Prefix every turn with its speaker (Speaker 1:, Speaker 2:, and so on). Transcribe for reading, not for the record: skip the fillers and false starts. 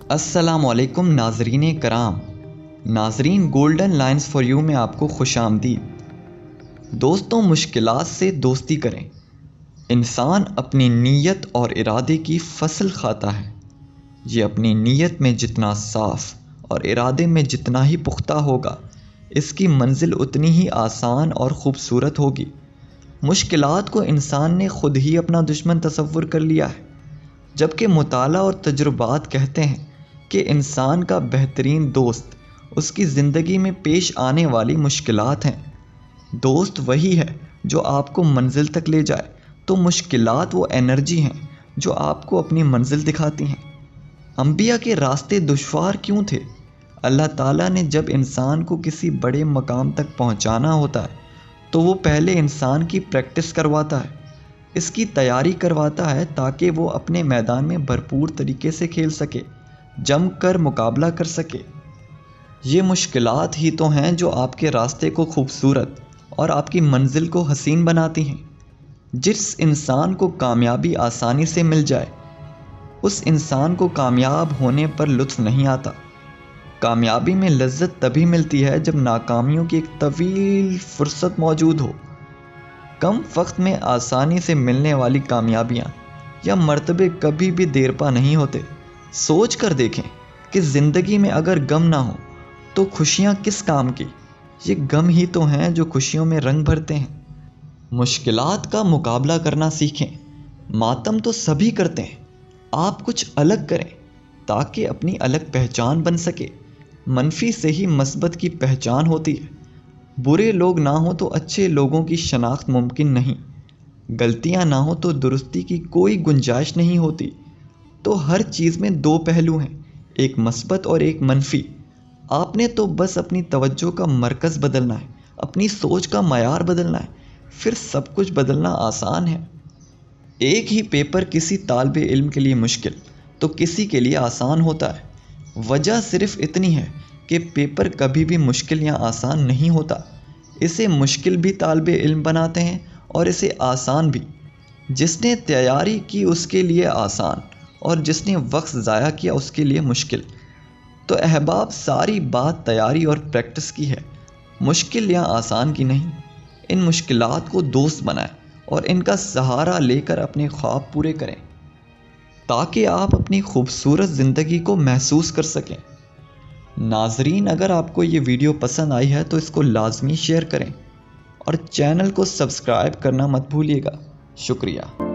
Speaker 1: السلام علیکم ناظرین کرام. ناظرین گولڈن لائنز فار یو میں آپ کو خوش آمدید. دوستوں، مشکلات سے دوستی کریں. انسان اپنی نیت اور ارادے کی فصل کھاتا ہے. یہ اپنی نیت میں جتنا صاف اور ارادے میں جتنا ہی پختہ ہوگا، اس کی منزل اتنی ہی آسان اور خوبصورت ہوگی. مشکلات کو انسان نے خود ہی اپنا دشمن تصور کر لیا ہے، جبکہ مطالعہ اور تجربات کہتے ہیں کہ انسان کا بہترین دوست اس کی زندگی میں پیش آنے والی مشکلات ہیں. دوست وہی ہے جو آپ کو منزل تک لے جائے، تو مشکلات وہ انرجی ہیں جو آپ کو اپنی منزل دکھاتی ہیں. انبیاء کے راستے دشوار کیوں تھے؟ اللہ تعالیٰ نے جب انسان کو کسی بڑے مقام تک پہنچانا ہوتا ہے تو وہ پہلے انسان کی پریکٹس کرواتا ہے، اس کی تیاری کرواتا ہے تاکہ وہ اپنے میدان میں بھرپور طریقے سے کھیل سکے، جم کر مقابلہ کر سکے. یہ مشکلات ہی تو ہیں جو آپ کے راستے کو خوبصورت اور آپ کی منزل کو حسین بناتی ہیں. جس انسان کو کامیابی آسانی سے مل جائے، اس انسان کو کامیاب ہونے پر لطف نہیں آتا. کامیابی میں لذت تبھی ملتی ہے جب ناکامیوں کی ایک طویل فرصت موجود ہو. کم وقت میں آسانی سے ملنے والی کامیابیاں یا مرتبے کبھی بھی دیر پا نہیں ہوتے. سوچ کر دیکھیں کہ زندگی میں اگر غم نہ ہو تو خوشیاں کس کام کی؟ یہ غم ہی تو ہیں جو خوشیوں میں رنگ بھرتے ہیں. مشکلات کا مقابلہ کرنا سیکھیں. ماتم تو سبھی کرتے ہیں، آپ کچھ الگ کریں تاکہ اپنی الگ پہچان بن سکے. منفی سے ہی مثبت کی پہچان ہوتی ہے. برے لوگ نہ ہوں تو اچھے لوگوں کی شناخت ممکن نہیں. غلطیاں نہ ہوں تو درستی کی کوئی گنجائش نہیں ہوتی. تو ہر چیز میں دو پہلو ہیں، ایک مثبت اور ایک منفی. آپ نے تو بس اپنی توجہ کا مرکز بدلنا ہے، اپنی سوچ کا معیار بدلنا ہے، پھر سب کچھ بدلنا آسان ہے. ایک ہی پیپر کسی طالب علم کے لیے مشکل تو کسی کے لیے آسان ہوتا ہے. وجہ صرف اتنی ہے کہ پیپر کبھی بھی مشکل یا آسان نہیں ہوتا. اسے مشکل بھی طالب علم بناتے ہیں اور اسے آسان بھی. جس نے تیاری کی اس کے لیے آسان، اور جس نے وقت ضائع کیا اس کے لیے مشکل. تو احباب، ساری بات تیاری اور پریکٹس کی ہے، مشکل یا آسان کی نہیں. ان مشکلات کو دوست بنائیں اور ان کا سہارا لے کر اپنے خواب پورے کریں تاکہ آپ اپنی خوبصورت زندگی کو محسوس کر سکیں. ناظرین، اگر آپ کو یہ ویڈیو پسند آئی ہے تو اس کو لازمی شیئر کریں اور چینل کو سبسکرائب کرنا مت بھولیے گا. شکریہ.